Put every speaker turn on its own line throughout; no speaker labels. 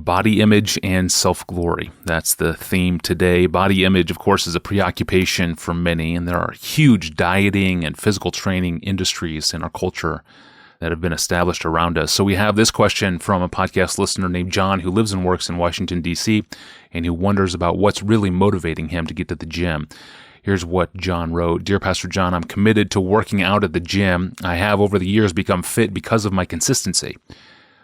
Body image and self-glory. That's the theme today. Body image, of course, is a preoccupation for many, and there are huge dieting and physical training industries in our culture that have been established around us. So we have this question from a podcast listener named John, who lives and works in Washington, D.C., and who wonders about what's really motivating him to get to the gym. Here's what John wrote. Dear Pastor John, I'm committed to working out at the gym. I have over the years become fit because of my consistency.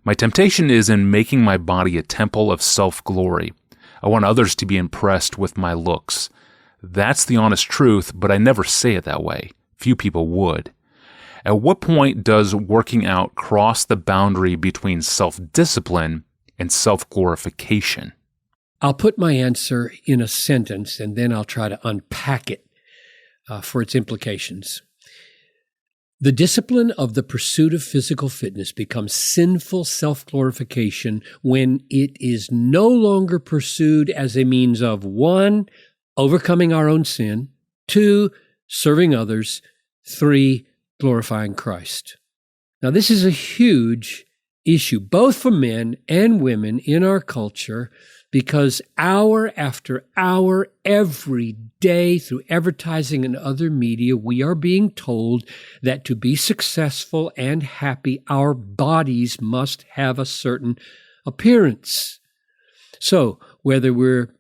My temptation is in making my body a temple of self-glory. I want others to be impressed with my looks. That's the honest truth, but I never say it that way. Few people would. At what point does working out cross the boundary between self-discipline and self-glorification?
I'll put my answer in a sentence, and then I'll try to unpack it for its implications. The discipline of the pursuit of physical fitness becomes sinful self-glorification when it is no longer pursued as a means of 1, overcoming our own sin, 2, serving others, 3, glorifying Christ. Now, this is a huge issue, both for men and women in our culture, because hour after hour, every day, through advertising and other media, we are being told that to be successful and happy, our bodies must have a certain appearance. So whether we're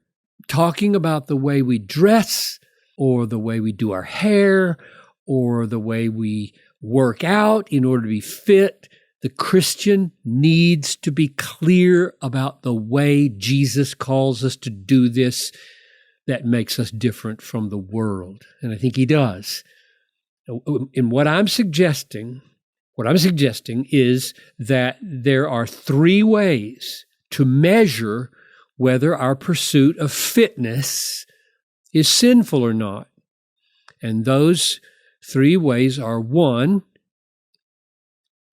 talking about the way we dress, or the way we do our hair, or the way we work out in order to be fit, the Christian needs to be clear about the way Jesus calls us to do this that makes us different from the world. And I think he does. And what I'm suggesting is that there are 3 ways to measure whether our pursuit of fitness is sinful or not. And those 3 ways are: 1,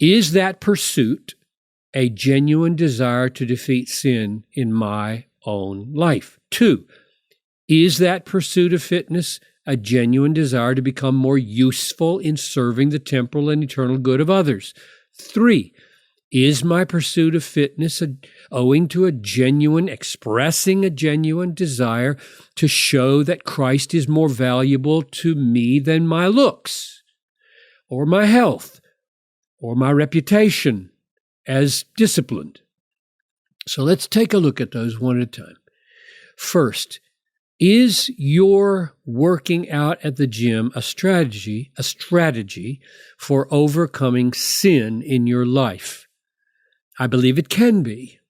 is that pursuit a genuine desire to defeat sin in my own life? 2, is that pursuit of fitness a genuine desire to become more useful in serving the temporal and eternal good of others? 3, is my pursuit of fitness owing to expressing a genuine desire to show that Christ is more valuable to me than my looks, or my health, or my reputation as disciplined? So let's take a look at those one at a time. First, is your working out at the gym a strategy for overcoming sin in your life? I believe it can be.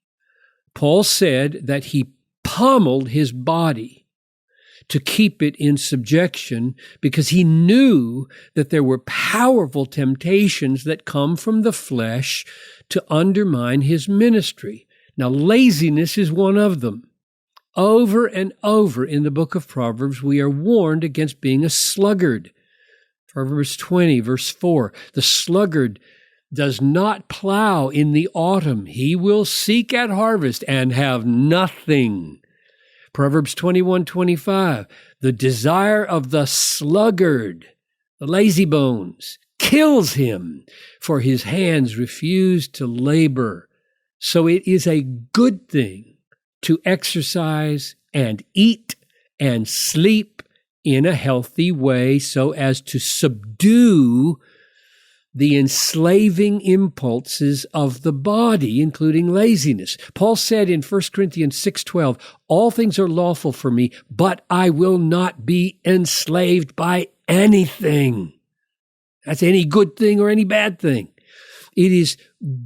Paul said that he pummeled his body to keep it in subjection because he knew that there were powerful temptations that come from the flesh to undermine his ministry. Now, laziness is one of them. Over and over in the book of Proverbs, we are warned against being a sluggard. Proverbs 20, verse 4, the sluggard does not plow in the autumn. He will seek at harvest and have nothing. Proverbs 21:25, the desire of the sluggard, the lazy bones, kills him, for his hands refuse to labor. So it is a good thing to exercise and eat and sleep in a healthy way so as to subdue the enslaving impulses of the body, including laziness. Paul said in 1 Corinthians 6:12, all things are lawful for me, but I will not be enslaved by anything. That's any good thing or any bad thing. It is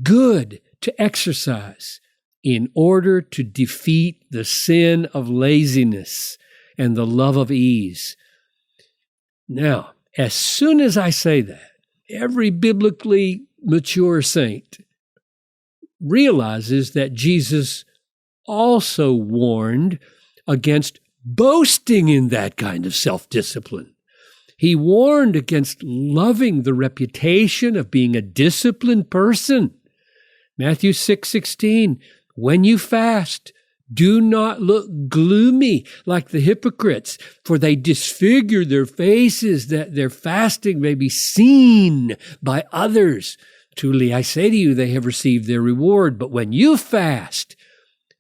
good to exercise in order to defeat the sin of laziness and the love of ease. Now, as soon as I say that, every biblically mature saint realizes that Jesus also warned against boasting in that kind of self-discipline. He warned against loving the reputation of being a disciplined person. Matthew 6:16, when you fast, do not look gloomy like the hypocrites, for they disfigure their faces that their fasting may be seen by others. Truly, I say to you, they have received their reward. But when you fast,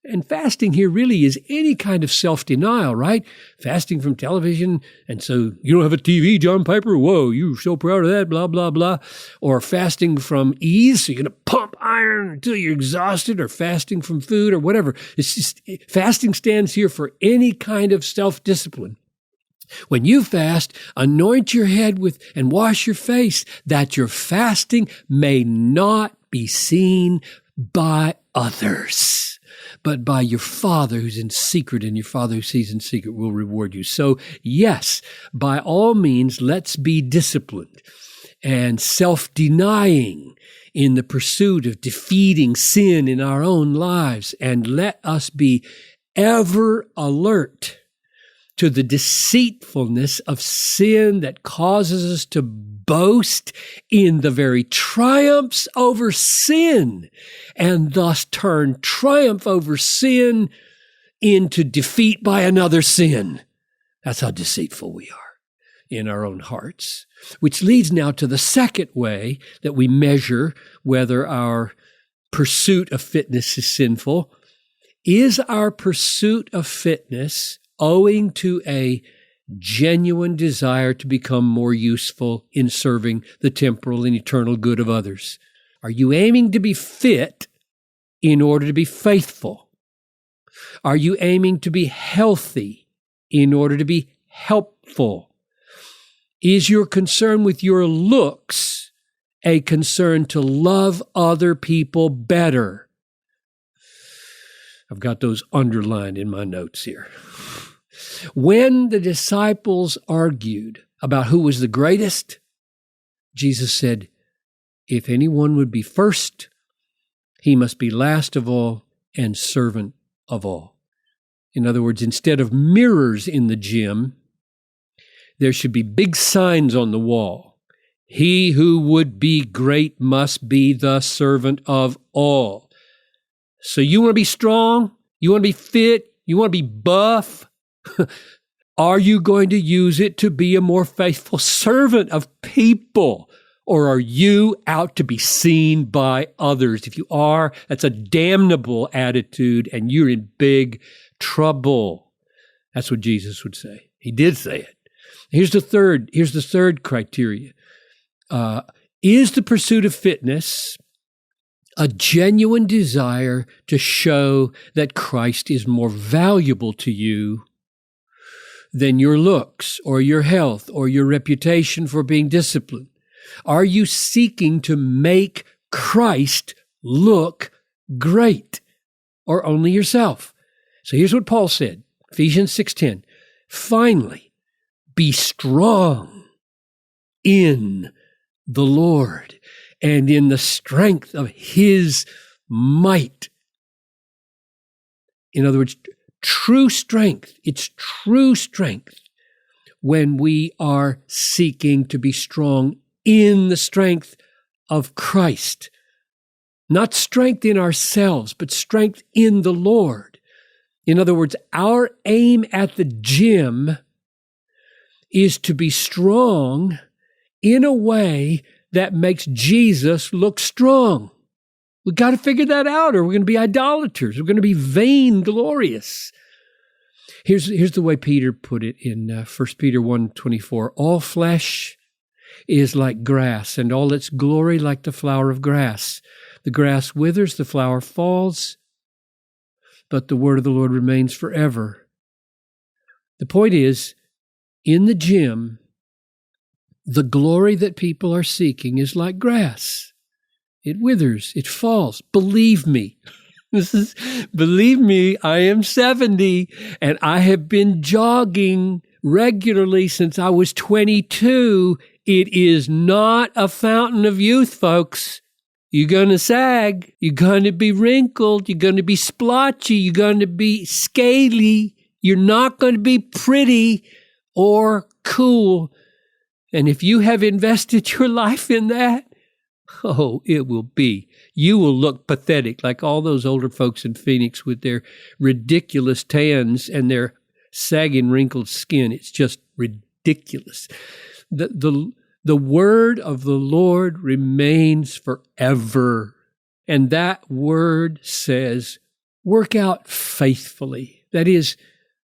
And fasting here really is any kind of self-denial, right? Fasting from television. And so you don't have a TV, John Piper? Whoa, you're so proud of that, blah, blah, blah. Or fasting from ease. So you're going to pump iron until you're exhausted, or fasting from food or whatever. It's just, fasting stands here for any kind of self-discipline. When you fast, anoint your head with and wash your face, that your fasting may not be seen by others, but by your Father who's in secret, and your Father who sees in secret will reward you. So yes, by all means, let's be disciplined and self-denying in the pursuit of defeating sin in our own lives, and let us be ever alert to the deceitfulness of sin that causes us to boast in the very triumphs over sin, and thus turn triumph over sin into defeat by another sin. That's how deceitful we are in our own hearts. Which leads now to the second way that we measure whether our pursuit of fitness is sinful. Is our pursuit of fitness owing to a genuine desire to become more useful in serving the temporal and eternal good of others? Are you aiming to be fit in order to be faithful? Are you aiming to be healthy in order to be helpful? Is your concern with your looks a concern to love other people better? I've got those underlined in my notes here. When the disciples argued about who was the greatest, Jesus said, if anyone would be first, he must be last of all and servant of all. In other words, instead of mirrors in the gym, there should be big signs on the wall. He who would be great must be the servant of all. So you want to be strong? You want to be fit? You want to be buff? Are you going to use it to be a more faithful servant of people? Or are you out to be seen by others? If you are, that's a damnable attitude, and you're in big trouble. That's what Jesus would say. He did say it. Here's the third criteria. Is the pursuit of fitness a genuine desire to show that Christ is more valuable to you than your looks or your health or your reputation for being disciplined? Are you seeking to make Christ look great, or only yourself? So here's what Paul said, Ephesians 6:10. Finally, be strong in the Lord and in the strength of his might. In other words, true strength. It's true strength when we are seeking to be strong in the strength of Christ. Not strength in ourselves, but strength in the Lord. In other words, our aim at the gym is to be strong in a way that makes Jesus look strong. We've got to figure that out, or we're going to be idolaters. We're going to be vainglorious. Here's the way Peter put it in 1 Peter 1:24. All flesh is like grass, and all its glory like the flower of grass. The grass withers, the flower falls, but the word of the Lord remains forever. The point is, in the gym, the glory that people are seeking is like grass. It withers, it falls. Believe me. Believe me, I am 70, and I have been jogging regularly since I was 22. It is not a fountain of youth, folks. You're going to sag. You're going to be wrinkled. You're going to be splotchy. You're going to be scaly. You're not going to be pretty or cool. And if you have invested your life in that, oh, it will be. You will look pathetic like all those older folks in Phoenix with their ridiculous tans and their sagging, wrinkled skin. It's just ridiculous. The word of the Lord remains forever. And that word says, Work out faithfully. That is,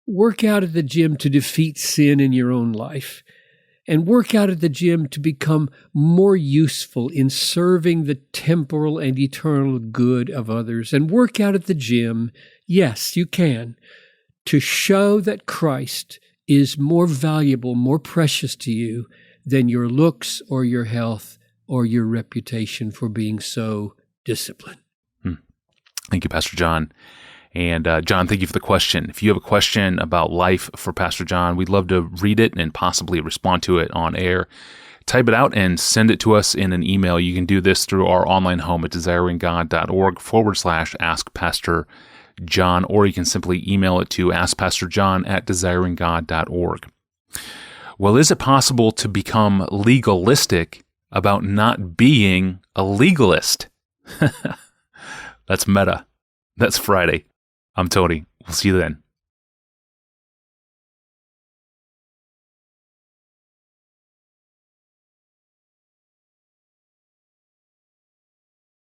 work out at the gym to defeat sin in your own life, and work out at the gym to become more useful in serving the temporal and eternal good of others. And work out at the gym, yes, you can, to show that Christ is more valuable, more precious to you than your looks or your health or your reputation for being so disciplined.
Thank you, Pastor John. And John, thank you for the question. If you have a question about life for Pastor John, we'd love to read it and possibly respond to it on air. Type it out and send it to us in an email. You can do this through our online home at desiringgod.org/AskPastorJohn, or you can simply email it to askpastorjohn@desiringgod.org. Well, is it possible to become legalistic about not being a legalist? That's meta. That's Friday. I'm Tony. We'll see you then.